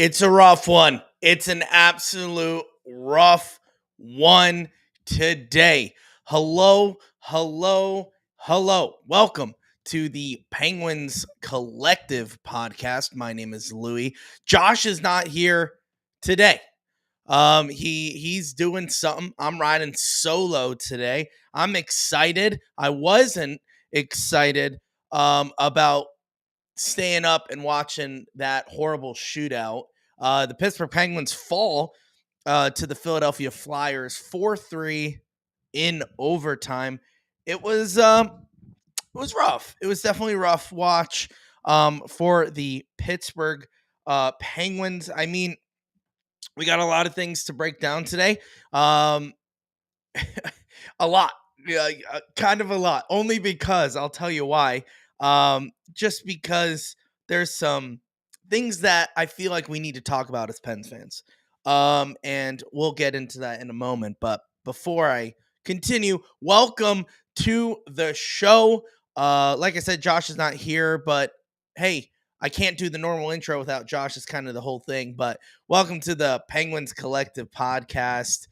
It's a rough one. It's an absolute rough one today. Hello, hello, hello. Welcome to the Penguins Collective podcast. My name is Louie. Josh is not here today. He's doing something. I'm riding solo today. I'm excited. I wasn't excited about staying up and watching that horrible shootout. The Pittsburgh Penguins fall to the Philadelphia Flyers 4-3 in overtime. It was rough. It was definitely a rough watch for the Pittsburgh Penguins. I mean, we got a lot of things to break down today. A lot. Yeah, kind of a lot. Only because I'll tell you why. Just because there's some things that I feel like we need to talk about as Pens fans. And we'll get into that in a moment. But before I continue, welcome to the show. Like I said, Josh is not here, but hey, I can't do the normal intro without Josh. Is kind of the whole thing. But welcome to the Penguins Collective podcast.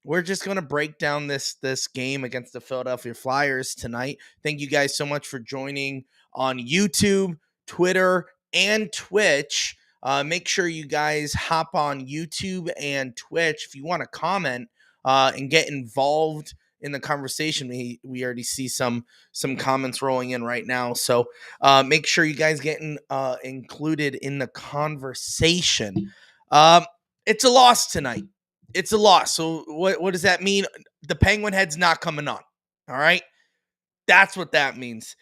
We're just going to break down this game against the Philadelphia Flyers tonight. Thank you guys so much for joining on YouTube, Twitter, and Twitch. Make sure you guys hop on YouTube and Twitch if you want to comment and get involved in the conversation. We already see some comments rolling in right now, so make sure you guys get included in the conversation. It's a loss tonight. It's a loss. So what does that mean? The Penguin head's not coming on. All right. That's what that means.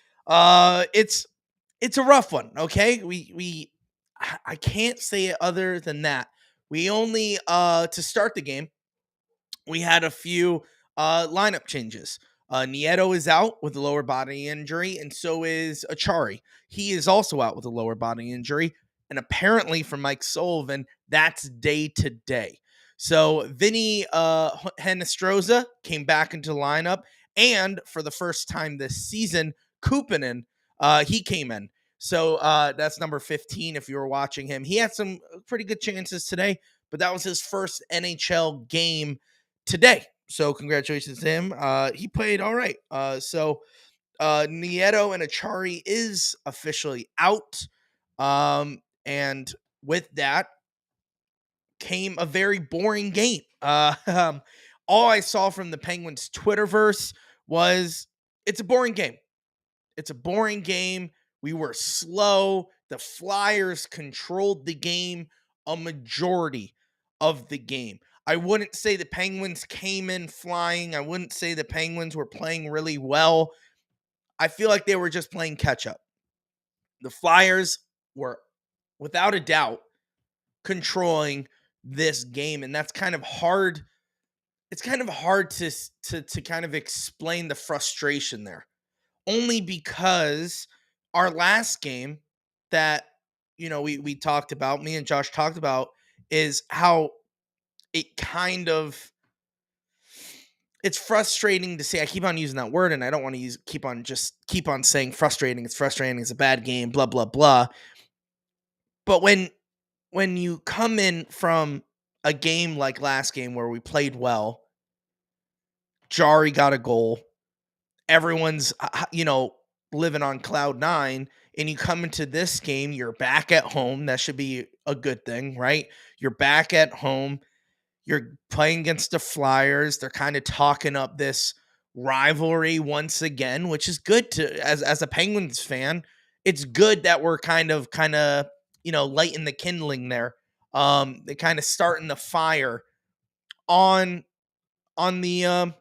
It's a rough one. Okay. I can't say it other than that. We only to start the game, we had a few lineup changes. Nieto is out with a lower body injury, and so is Achari. He is also out with a lower body injury. And apparently from Mike Sullivan, that's day to day. So Vinny Henestroza came back into the lineup, and for the first time this season, Kupanen, he came in. So that's number 15 if you were watching him. He had some pretty good chances today, but that was his first NHL game today. So congratulations to him. He played all right. So Nieto and Achari is officially out. And with that came a very boring game. All I saw from the Penguins Twitterverse was it's a boring game. It's a boring game. We were slow. The Flyers controlled the game a majority of the game. I wouldn't say the Penguins came in flying. I wouldn't say the Penguins were playing really well. I feel like they were just playing catch up. The Flyers were, without a doubt, controlling this game, and that's kind of hard. It's kind of hard to kind of explain the frustration there, only because our last game that we talked about, me and Josh talked about, is how it kind of, it's frustrating to say. I keep on using that word, and I don't want to keep on saying frustrating. It's frustrating. It's a bad game. Blah blah blah. But when you come in from a game like last game where we played well, Jari got a goal, everyone's living on cloud nine, and you come into this game, you're back at home. That should be a good thing, right? You're back at home. You're playing against the Flyers. They're kind of talking up this rivalry once again, which is good to, as a Penguins fan. It's good that we're kind of lighting the kindling there. They kind of starting the fire on the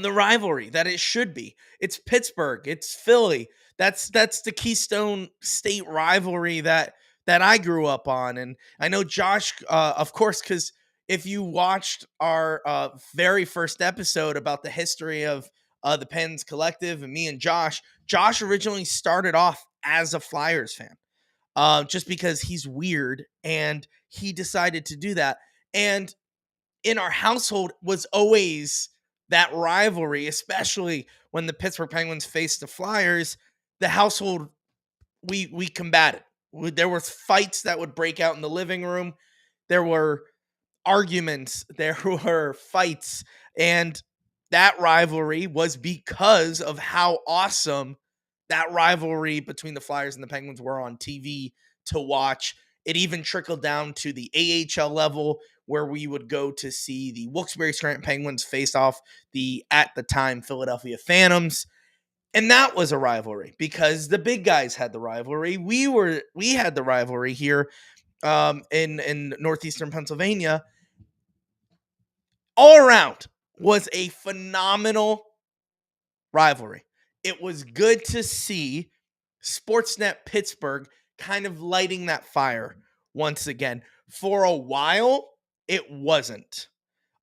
rivalry that it should be. It's Pittsburgh. It's Philly. That's the Keystone State rivalry that I grew up on. And I know Josh, of course, because if you watched our very first episode about the history of the Pens Collective and me and Josh originally started off as a Flyers fan, just because he's weird and he decided to do that. And in our household was always that rivalry, especially when the Pittsburgh Penguins faced the Flyers. The household, we combated. There was fights that would break out in the living room. There were arguments, there were fights, and that rivalry was because of how awesome that rivalry between the Flyers and the Penguins were on TV to watch. It even trickled down to the AHL level where we would go to see the Wilkes-Barre Scranton Penguins face off the, at the time, Philadelphia Phantoms. And that was a rivalry because the big guys had the rivalry. We had the rivalry here in northeastern Pennsylvania. All around was a phenomenal rivalry. It was good to see Sportsnet Pittsburgh kind of lighting that fire once again. For a while, it wasn't.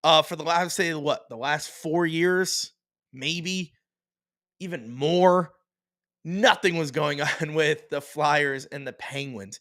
For the last, say, the last 4 years, maybe even more, nothing was going on with the Flyers and the Penguins.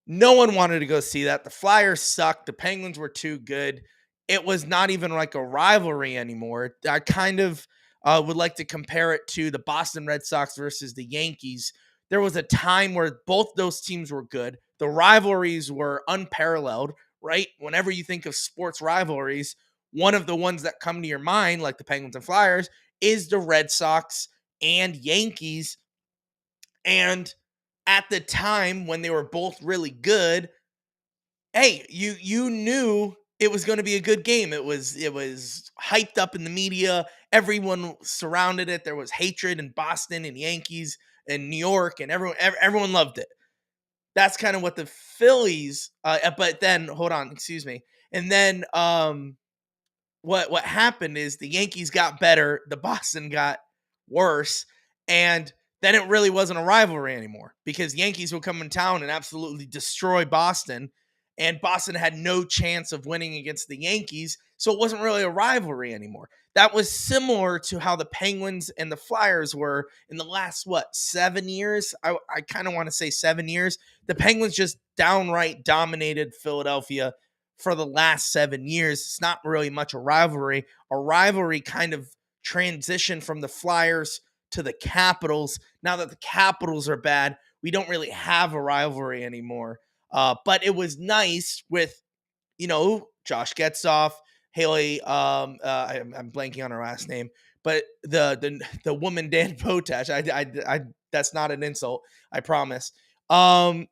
No one wanted to go see that. The Flyers sucked. The Penguins were too good. It was not even like a rivalry anymore. I kind of would like to compare it to the Boston Red Sox versus the Yankees. There was a time where both those teams were good. The rivalries were unparalleled, right? Whenever you think of sports rivalries, one of the ones that come to your mind, like the Penguins and Flyers, is the Red Sox and Yankees. And at the time when they were both really good, hey, you knew it was going to be a good game. It was hyped up in the media. Everyone surrounded it. There was hatred in Boston and Yankees and New York, and everyone loved it. That's kind of what the Phillies. But then, hold on, excuse me. And then, what happened is the Yankees got better, the Boston got worse, and then it really wasn't a rivalry anymore because Yankees would come in town and absolutely destroy Boston, and Boston had no chance of winning against the Yankees, so it wasn't really a rivalry anymore. That was similar to how the Penguins and the Flyers were in the last, 7 years? I kind of want to say 7 years. The Penguins just downright dominated Philadelphia for the last 7 years. It's not really much a rivalry. A rivalry kind of transitioned from the Flyers to the Capitals. Now that the Capitals are bad, we don't really have a rivalry anymore. But it was nice with, Josh Getzoff, Haley. I'm blanking on her last name, but the woman Dan Potash. I that's not an insult. I promise. They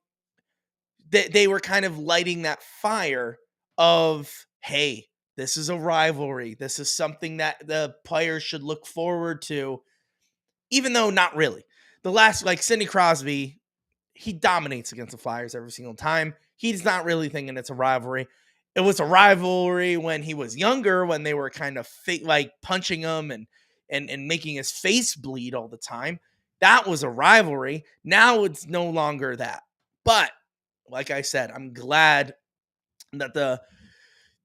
were kind of lighting that fire of, hey, this is a rivalry. This is something that the players should look forward to, even though not really. The last, like Sidney Crosby, he dominates against the Flyers every single time. He's not really thinking it's a rivalry. It was a rivalry when he was younger, when they were kind of like punching him and making his face bleed all the time. That was a rivalry. Now it's no longer that. But like I said, I'm glad that the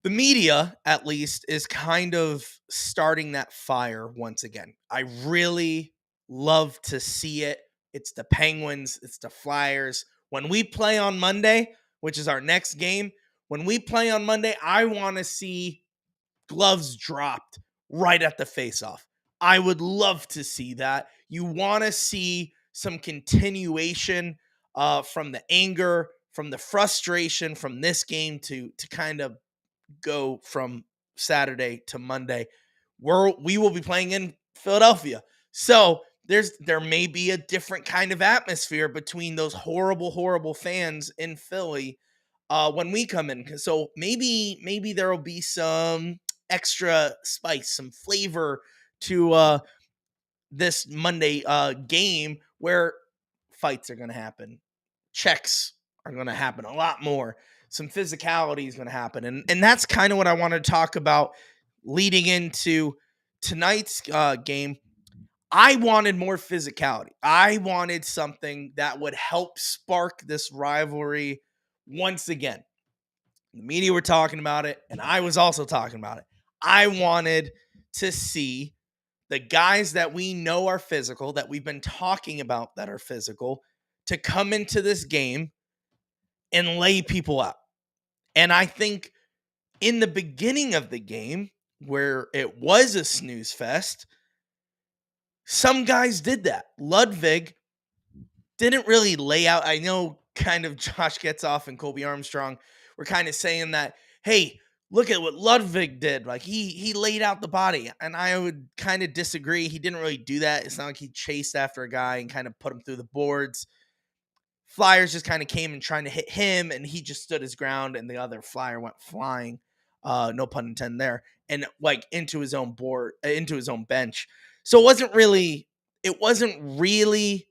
media, at least, is kind of starting that fire once again. I really love to see it. It's the Penguins, it's the Flyers. When we play on Monday, which is our next game, when we play on Monday, I want to see gloves dropped right at the faceoff. I would love to see that. You want to see some continuation from the anger, from the frustration from this game to kind of go from Saturday to Monday. We will be playing in Philadelphia. So there may be a different kind of atmosphere between those horrible fans in Philly when we come in. So maybe there will be some extra spice, some flavor to this Monday game where fights are going to happen. Checks are going to happen a lot more. Some physicality is going to happen. And that's kind of what I want to talk about leading into tonight's game. I wanted more physicality. I wanted something that would help spark this rivalry once again. The media were talking about it, and I was also talking about it. I wanted to see the guys that we know are physical, that we've been talking about that are physical, to come into this game and lay people out. And I think in the beginning of the game, where it was a snooze fest, some guys did that. Ludwig didn't really lay out. I know kind of Josh Getzoff and Colby Armstrong were kind of saying that, hey, look at what Ludwig did. Like he laid out the body. And I would kind of disagree. He didn't really do that. It's not like he chased after a guy and kind of put him through the boards. Flyers just kind of came and trying to hit him, and he just stood his ground, and the other flyer went flying. No pun intended there, and like into his own board, into his own bench. So it wasn't really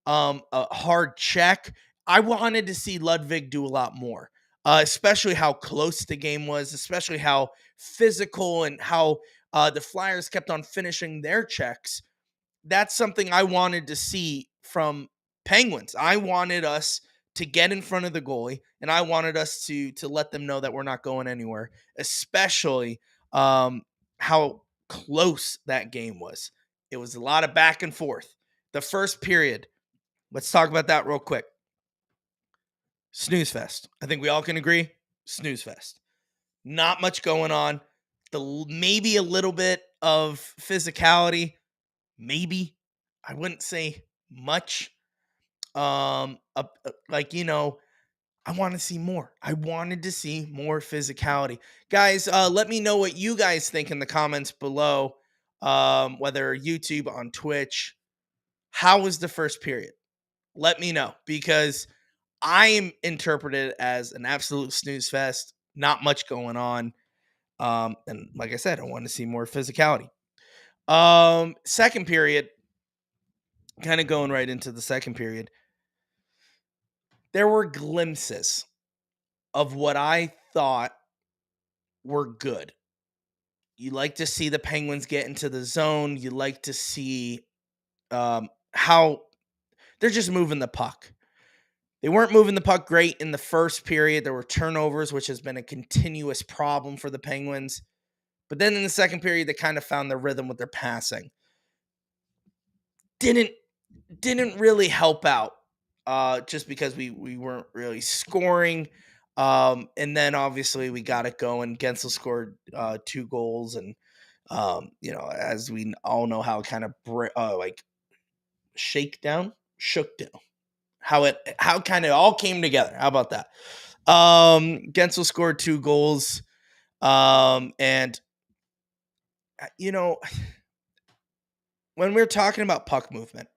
a hard check. I wanted to see Ludwig do a lot more, especially how close the game was, especially how physical and how the Flyers kept on finishing their checks. That's something I wanted to see from Penguins. I wanted us to get in front of the goalie, and I wanted us to let them know that we're not going anywhere, especially how close that game was. It was a lot of back and forth. The first period, let's talk about that real quick. Snooze fest. I think we all can agree. Snooze fest. Not much going on. Maybe a little bit of physicality. Maybe. I wouldn't say much. Like, I want to see more. I wanted to see more physicality. Guys, let me know what you guys think in the comments below. Whether YouTube, on Twitch. How was the first period? Let me know, because I am interpreted as an absolute snooze fest. Not much going on. And like I said, I want to see more physicality. Second period, kind of going right into the second period. There were glimpses of what I thought were good. You like to see the Penguins get into the zone. You like to see how they're just moving the puck. They weren't moving the puck great in the first period. There were turnovers, which has been a continuous problem for the Penguins. But then in the second period, they kind of found their rhythm with their passing. Didn't really help out, just because we weren't really scoring. And then obviously we got it going. Gensel scored 2 goals, and as we all know, how it kind of shook down, how kind of all came together. How about that? Gensel scored 2 goals, and when we're talking about puck movement,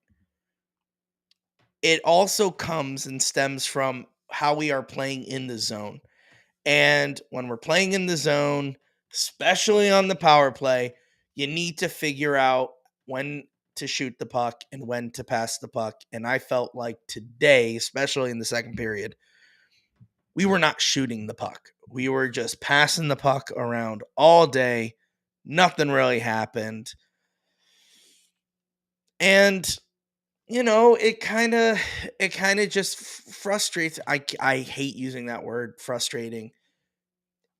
it also comes and stems from how we are playing in the zone. And when we're playing in the zone, especially on the power play, you need to figure out when to shoot the puck and when to pass the puck. And I felt like today, especially in the second period, we were not shooting the puck. We were just passing the puck around all day. Nothing really happened. And it kind of just frustrates. I hate using that word, frustrating.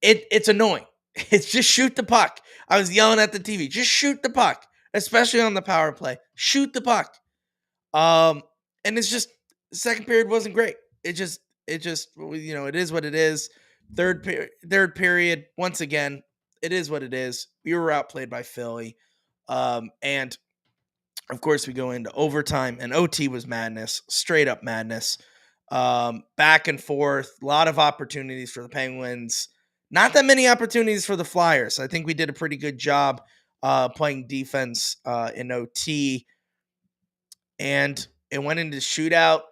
It's annoying. It's just shoot the puck. I was yelling at the TV, just shoot the puck, especially on the power play. Shoot the puck. And it's just, the second period wasn't great. It just it is what it is. Third period, once again, it is what it is. We were outplayed by Philly. And of course, we go into overtime, and OT was madness, straight up madness. Back and forth, a lot of opportunities for the Penguins. Not that many opportunities for the Flyers. I think we did a pretty good job playing defense in OT. And it went into shootout,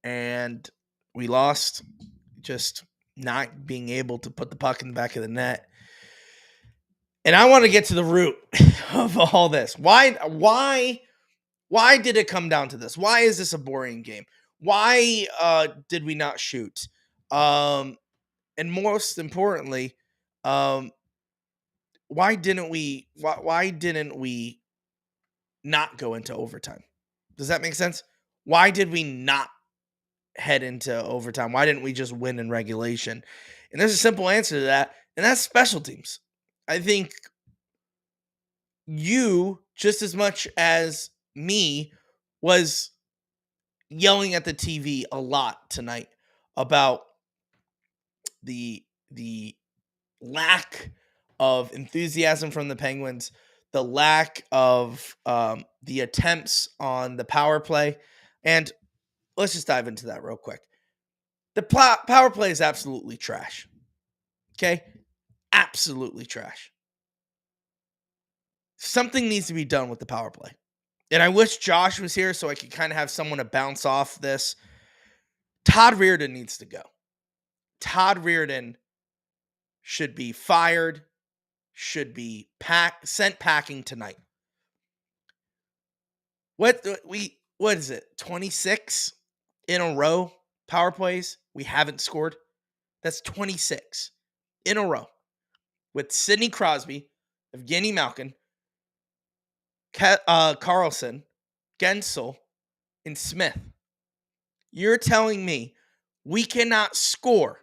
and we lost, just not being able to put the puck in the back of the net. And I want to get to the root of all this. Why did it come down to this? Why is this a boring game? Why did we not shoot? And most importantly, why didn't we not go into overtime? Does that make sense? Why did we not head into overtime? Why didn't we just win in regulation? And there's a simple answer to that, and that's special teams. I think you, just as much as me, was yelling at the TV a lot tonight about the lack of enthusiasm from the Penguins, the lack of the attempts on the power play. And let's just dive into that real quick. The power play is absolutely trash. Okay? Absolutely trash. Something needs to be done with the power play. And I wish Josh was here so I could kind of have someone to bounce off this. Todd Reardon needs to go. Todd Reardon should be fired, should be sent packing tonight. What is it? 26 in a row power plays we haven't scored. That's 26 in a row with Sidney Crosby, Evgeny Malkin, Carlson, Gensel, and Smith. You're telling me we cannot score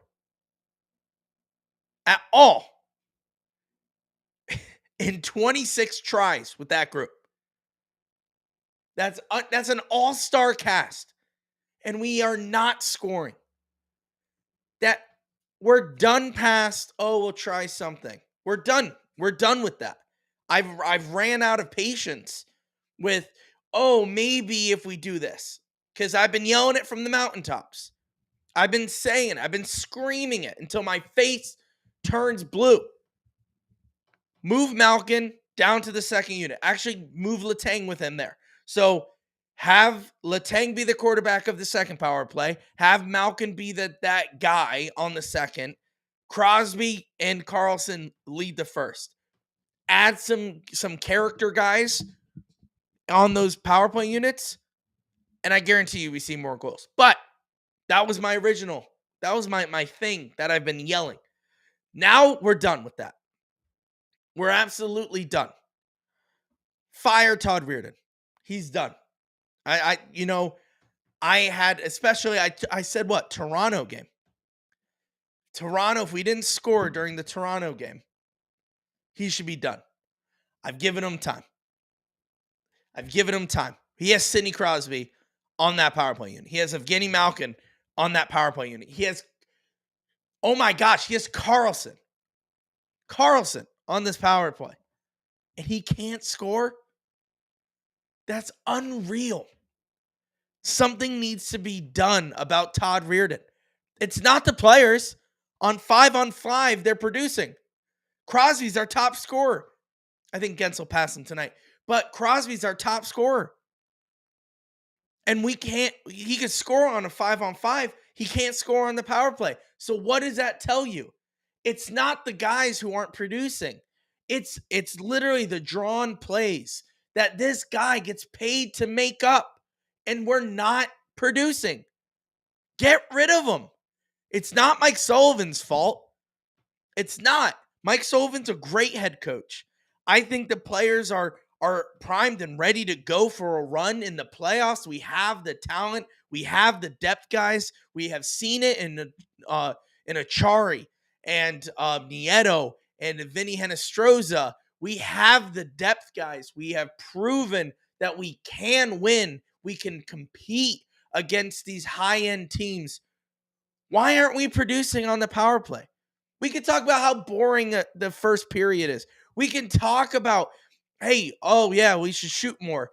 at all in 26 tries with that group? That's an all-star cast, and we are not scoring. That we're done past, oh, we'll try something. We're done. We're done with that. I've ran out of patience with, oh, maybe if we do this. Because I've been yelling it from the mountaintops. I've been saying it. I've been screaming it until my face turns blue. Move Malkin down to the second unit. Actually, move Letang with him there. So have Letang be the quarterback of the second power play. Have Malkin be that guy on the second. Crosby and Carlson lead the first. Add some character guys on those power play units, and I guarantee you we see more goals. But that was my original. That was my thing that I've been yelling. Now we're done with that. We're absolutely done. Fire Todd Reardon. He's done. I had, especially, I said what? Toronto game. Toronto, if we didn't score during the Toronto game, he should be done. I've given him time. He has Sidney Crosby on that power play unit. He has Evgeny Malkin on that power play unit. He has, oh my gosh, he has Carlson on this power play. And he can't score? That's unreal. Something needs to be done about Todd Reardon. It's not the players. On 5-on-5, they're producing. Crosby's our top scorer. I think Gensel passed him tonight. But Crosby's our top scorer. And he can score on a 5-on-5. He can't score on the power play. So what does that tell you? It's not the guys who aren't producing. It's literally the drawn plays that this guy gets paid to make up. And we're not producing. Get rid of him. It's not Mike Sullivan's fault. It's not. Mike Sullivan's a great head coach. I think the players are primed and ready to go for a run in the playoffs. We have the talent. We have the depth guys. We have seen it in Achari and Nieto and Vinny Henestroza. We have the depth guys. We have proven that we can win. We can compete against these high-end teams. Why aren't we producing on the power play? We can talk about how boring the first period is. We can talk about, hey, oh yeah, we should shoot more.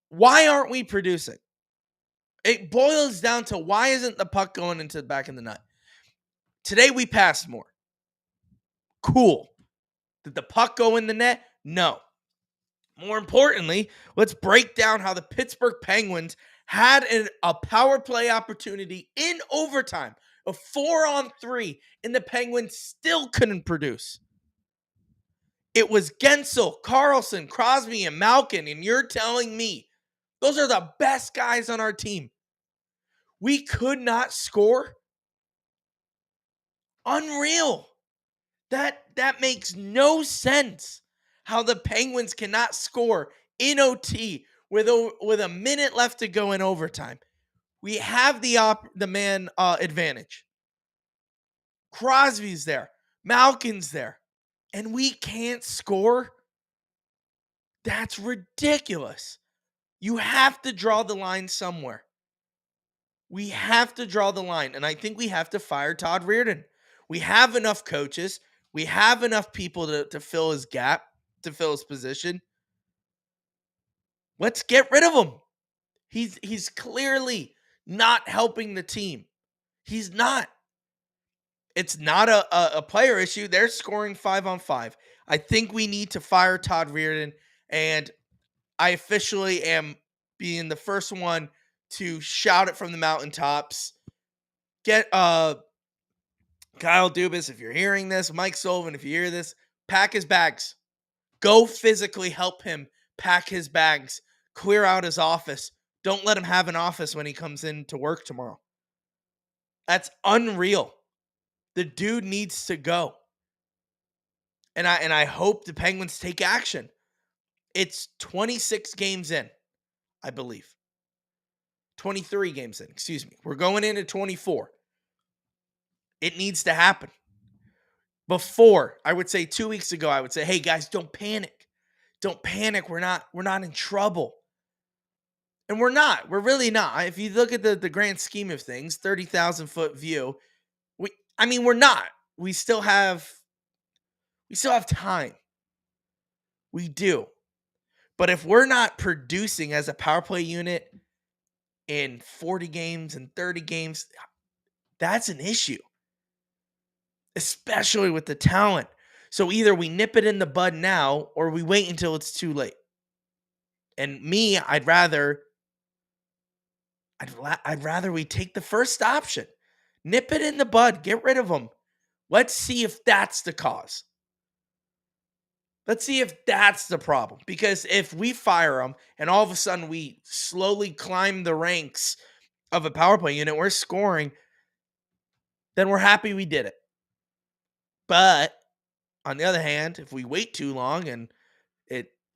Why aren't we producing? It boils down to, why isn't the puck going into the back of the net? Today we passed more. Cool. Did the puck go in the net? No. More importantly, let's break down how the Pittsburgh Penguins had a power play opportunity in overtime, a 4-on-3, and the Penguins still couldn't produce. It was Gensel, Carlson, Crosby, and Malkin, and you're telling me those are the best guys on our team. We could not score? Unreal. That makes no sense. How the Penguins cannot score in OT with a minute left to go in overtime. We have the man advantage. Crosby's there. Malkin's there. And we can't score? That's ridiculous. You have to draw the line somewhere. We have to draw the line. And I think we have to fire Todd Reardon. We have enough coaches. We have enough people to fill his gap, to fill his position. Let's get rid of him. He's clearly not helping the team. He's not. It's not a player issue. They're scoring 5-on-5. I think we need to fire Todd Reardon, and I officially am being the first one to shout it from the mountaintops. Get Kyle Dubas, if you're hearing this, Mike Sullivan, if you hear this, pack his bags. Go physically help him pack his bags, clear out his office. Don't let him have an office when he comes in to work tomorrow. That's unreal. The dude needs to go. And I hope the Penguins take action. It's 26 games in, I believe. 23 games in, excuse me. We're going into 24. It needs to happen. Before, I would say 2 weeks ago, I would say, hey guys, don't panic. Don't panic. We're not in trouble. And we're not. We're really not. If you look at the grand scheme of things, 30,000 foot view, we're not. We still have time. We do. But if we're not producing as a power play unit in 40 games and 30 games, that's an issue. Especially with the talent. So either we nip it in the bud now or we wait until it's too late. And me, I'd rather we take the first option. Nip it in the bud. Get rid of them. Let's see if that's the cause. Let's see if that's the problem. Because if we fire them and all of a sudden we slowly climb the ranks of a power play unit, we're scoring, then we're happy we did it. But on the other hand, if we wait too long and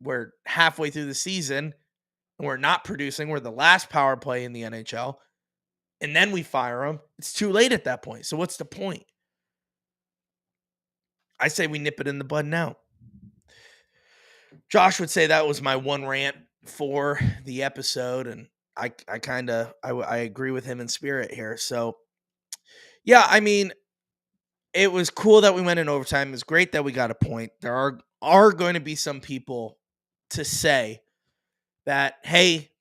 we're halfway through the season and we're not producing, we're the last power play in the NHL, and then we fire them, it's too late at that point. So what's the point? I say we nip it in the bud now. Josh would say that was my one rant for the episode, and I agree with him in spirit here. So, yeah, it was cool that we went in overtime. It was great that we got a point. There are going to be some people to say that, hey,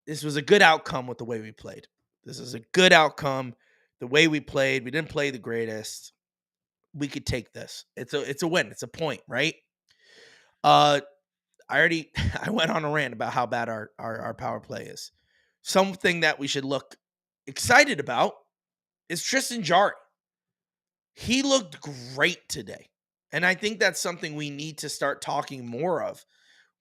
this was a good outcome with the way we played. This is a good outcome. The way we played, we didn't play the greatest. We could take this. It's a win. It's a point, right? I went on a rant about how bad our power play is. Something that we should look excited about is Tristan Jarry. He looked great today. And I think that's something we need to start talking more of.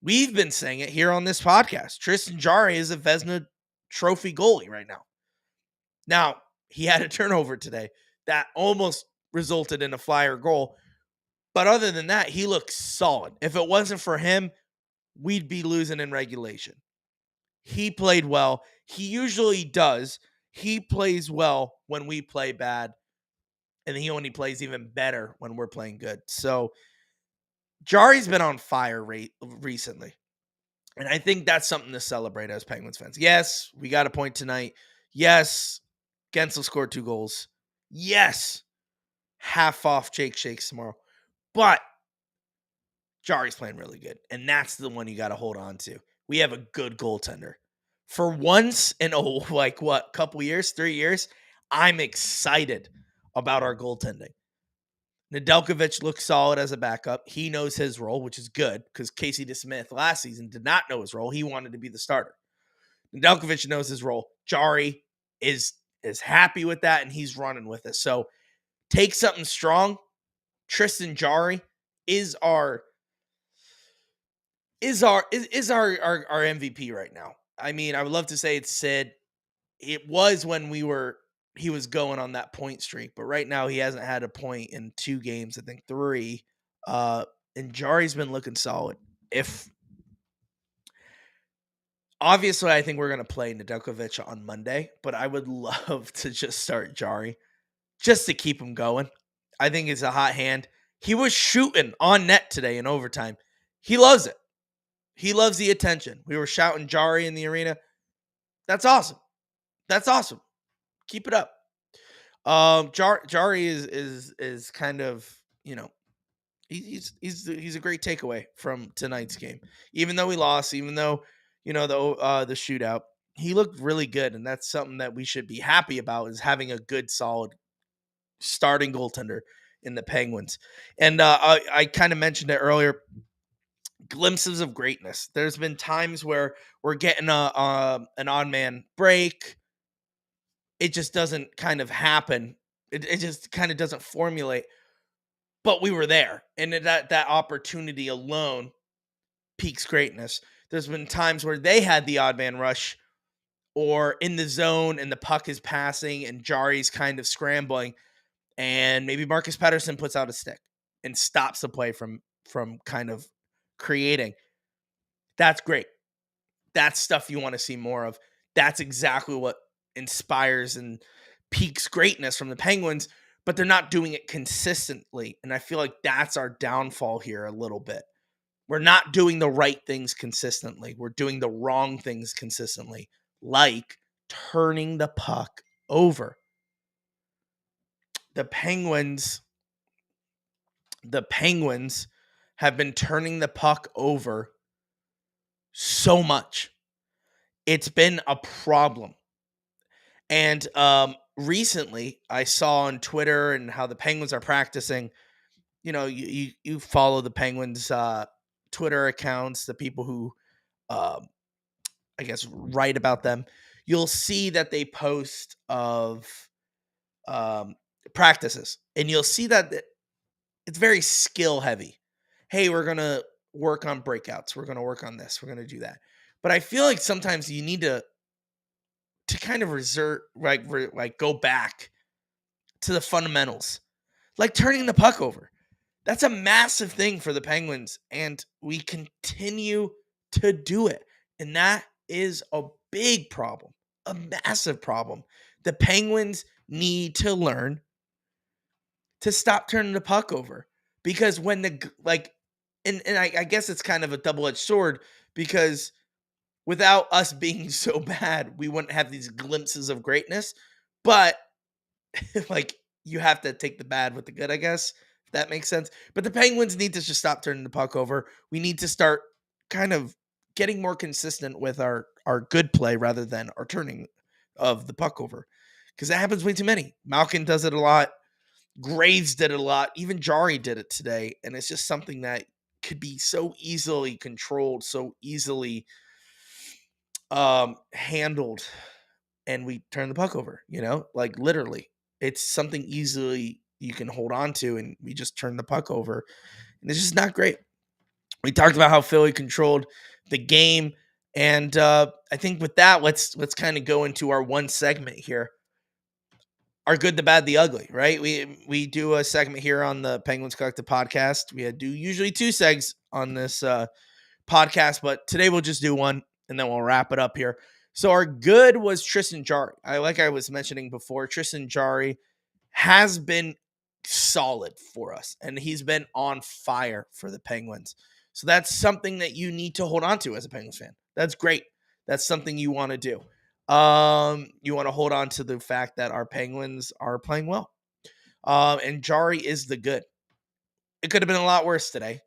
We've been saying it here on this podcast. Tristan Jarry is a Vezina Trophy goalie right now. Now, he had a turnover today that almost resulted in a Flyer goal. But other than that, he looks solid. If it wasn't for him, we'd be losing in regulation. He played well. He usually does. He plays well when we play bad. And he only plays even better when we're playing good. So Jari's been on fire recently. And I think that's something to celebrate as Penguins fans. Yes, we got a point tonight. Yes, Gensel scored 2 goals. Yes, half off Jake Shakes tomorrow. But Jari's playing really good. And that's the one you got to hold on to. We have a good goaltender. For once in couple years, 3 years, I'm excited about our goaltending. Nedeljkovic looks solid as a backup. He knows his role, which is good because Casey DeSmith last season did not know his role. He wanted to be the starter. Nedeljkovic knows his role. Jarry is happy with that, and he's running with it. So take something strong. Tristan Jarry is our MVP right now. I would love to say it's Sid. It was when he was going on that point streak, but right now he hasn't had a point in 2 games, I think 3. And Jarry's been looking solid. Obviously, I think we're going to play Nedeljkovic on Monday, but I would love to just start Jarry just to keep him going. I think it's a hot hand. He was shooting on net today in overtime. He loves it. He loves the attention. We were shouting Jarry in the arena. That's awesome. That's awesome. Keep it up. Jarry is kind of, he's a great takeaway from tonight's game. Even though we lost, even though, the shootout, he looked really good, and that's something that we should be happy about, is having a good, solid starting goaltender in the Penguins. And I kind of mentioned it earlier, glimpses of greatness. There's been times where we're getting an odd man break. It just doesn't kind of happen. It just kind of doesn't formulate. But we were there, and that opportunity alone peaks greatness. There's been times where they had the odd man rush, or in the zone, and the puck is passing, and Jari's kind of scrambling, and maybe Marcus Pettersson puts out a stick and stops the play from kind of creating. That's great. That's stuff you want to see more of. That's exactly what inspires and peaks greatness from the Penguins, but they're not doing it consistently. And I feel like that's our downfall here a little bit. We're not doing the right things consistently. We're doing the wrong things consistently, like turning the puck over. The Penguins have been turning the puck over so much. It's been a problem. And recently, I saw on Twitter and how the Penguins are practicing. You know, you follow the Penguins Twitter accounts, the people who I guess write about them. You'll see that they post of um, practices, and you'll see that it's very skill heavy. Hey, we're gonna work on breakouts. We're gonna work on this. We're gonna do that. But I feel like sometimes you need to kind of like go back to the fundamentals, like turning the puck over. That's a massive thing for the Penguins, and we continue to do it. And that is a big problem, a massive problem. The Penguins need to learn to stop turning the puck over, because when I guess it's kind of a double-edged sword, because without us being so bad, we wouldn't have these glimpses of greatness. But like, you have to take the bad with the good, I guess, if that makes sense. But the Penguins need to just stop turning the puck over. We need to start kind of getting more consistent with our good play rather than our turning of the puck over, because that happens way too many. Malkin does it a lot. Graves did it a lot. Even Jari did it today. And it's just something that could be so easily controlled, so easily handled, and we turn the puck over, like literally. It's something easily you can hold on to, and we just turn the puck over. And it's just not great. We talked about how Philly controlled the game. And I think with that, let's kind of go into our one segment here. Our good, the bad, the ugly, right? We do a segment here on the Penguins Collective podcast. We do usually two segs on this podcast, but today we'll just do one, and then we'll wrap it up here. So our good was Tristan Jarry. Like I was mentioning before, Tristan Jarry has been solid for us, and he's been on fire for the Penguins. So that's something that you need to hold on to as a Penguins fan. That's great. That's something you want to do. You want to hold on to the fact that our Penguins are playing well. And Jarry is the good. It could have been a lot worse today.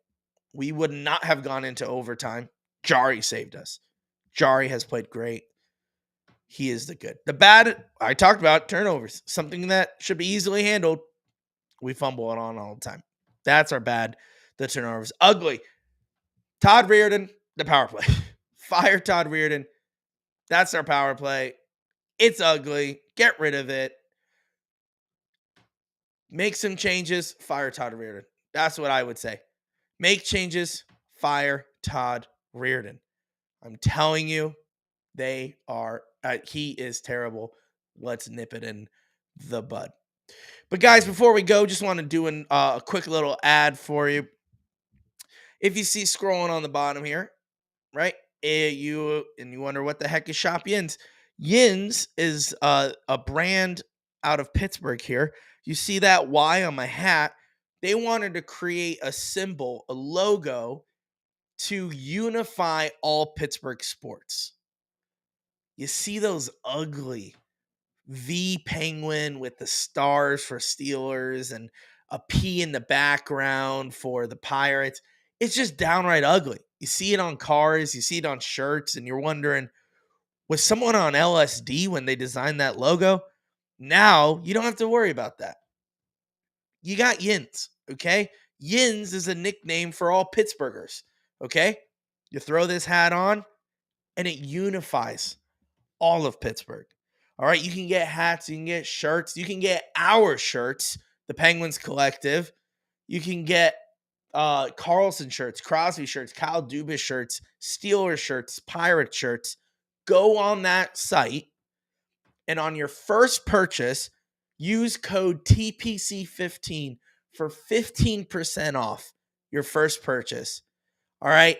We would not have gone into overtime. Jarry saved us. Jarry has played great. He is the good. The bad, I talked about turnovers. Something that should be easily handled. We fumble it on all the time. That's our bad. The turnovers. Ugly. Todd Reirden, the power play. Fire Todd Reirden. That's our power play. It's ugly. Get rid of it. Make some changes. Fire Todd Reirden. That's what I would say. Make changes. Fire Todd Reirden. I'm telling you, they are. He is terrible. Let's nip it in the bud. But guys, before we go, just want to do a quick little ad for you. If you see scrolling on the bottom here, right? You wonder what the heck is Shop Yins. Yins is a brand out of Pittsburgh here. You see that Y on my hat? They wanted to create a symbol, a logo, to unify all Pittsburgh sports. You see those ugly V penguin with the stars for Steelers and a P in the background for the Pirates. It's just downright ugly. You see it on cars, you see it on shirts, and you're wondering, Was someone on LSD when they designed that logo? Now you don't have to worry about that. You got Yins, okay? Yins is a nickname for all Pittsburghers, okay? You throw this hat on and it unifies all of Pittsburgh. All right, you can get hats, you can get shirts, you can get our shirts, the Penguins Collective. You can get Carlson shirts, Crosby shirts, Kyle Dubas shirts, Steelers shirts, Pirate shirts. Go on that site, and on your first purchase, use code TPC15 for 15% off your first purchase. All right,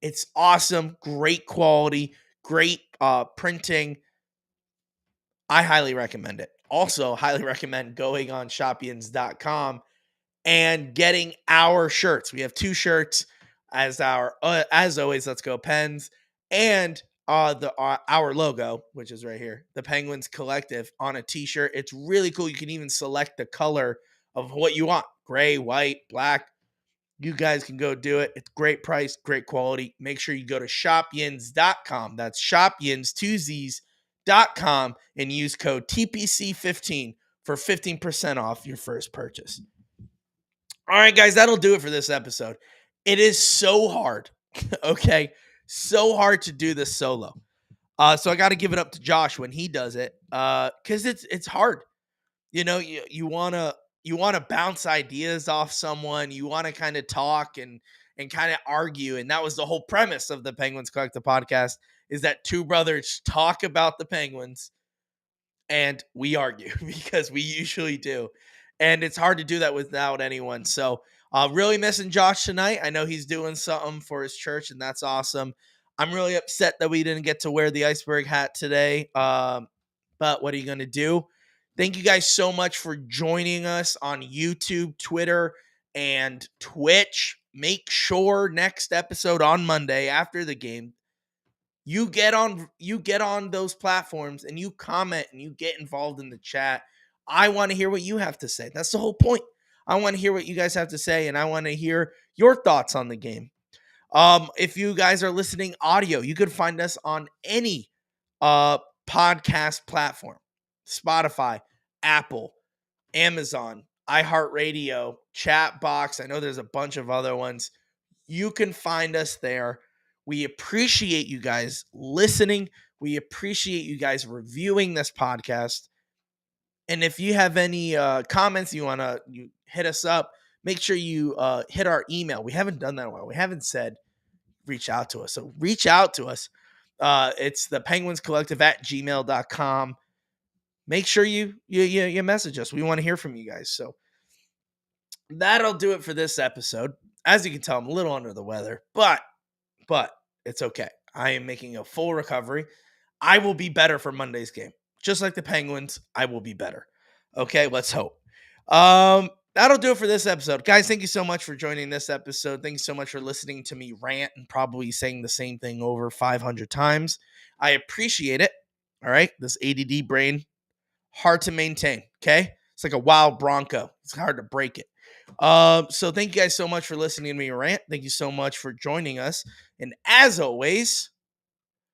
it's awesome, great quality, great printing. I highly recommend it. Also, highly recommend going on shopyins.com and getting our shirts. We have 2 shirts as as always, let's go Pens, and our logo, which is right here, the Penguins Collective on a t-shirt. It's really cool. You can even select the color of what you want: gray, white, black. You guys can go do it. It's great price, great quality. Make sure you go to shopyins.com. That's shopyins2z's.com and use code TPC15 for 15% off your first purchase. All right, guys, that'll do it for this episode. It is so hard, okay? So hard to do this solo. So I got to give it up to Josh when he does it, because it's hard. You know, you wanna bounce ideas off someone. You want to kind of talk and kind of argue, and that was the whole premise of the Penguins Collective podcast: is that two brothers talk about the Penguins and we argue because we usually do. And it's hard to do that without anyone. So really missing Josh tonight. I know he's doing something for his church, and that's awesome. I'm really upset that we didn't get to wear the iceberg hat today. But what are you going to do? Thank you guys so much for joining us on YouTube, Twitter, and Twitch. Make sure next episode on Monday after the game, you get on those platforms and you comment and you get involved in the chat. I want to hear what you have to say. That's the whole point. I want to hear what you guys have to say, and I want to hear your thoughts on the game. If you guys are listening audio, you could find us on any podcast platform: Spotify, Apple, Amazon, iHeartRadio, Chatbox. I know there's a bunch of other ones. You can find us there. We appreciate you guys listening. We appreciate you guys reviewing this podcast. And if you have any comments you hit us up, make sure you hit our email. We haven't done that in a while. We haven't said reach out to us. So reach out to us. It's the Penguins Collective at gmail.com. Make sure you message us. We want to hear from you guys. So that'll do it for this episode. As you can tell, I'm a little under the weather, but it's okay. I am making a full recovery. I will be better for Monday's game. Just like the Penguins, I will be better. Okay, let's hope. That'll do it for this episode. Guys, thank you so much for joining this episode. Thank you so much for listening to me rant and probably saying the same thing over 500 times. I appreciate it. All right, this ADD brain, hard to maintain, okay? It's like a wild bronco. It's hard to break it. So thank you guys so much for listening to me rant. Thank you so much for joining us. And as always,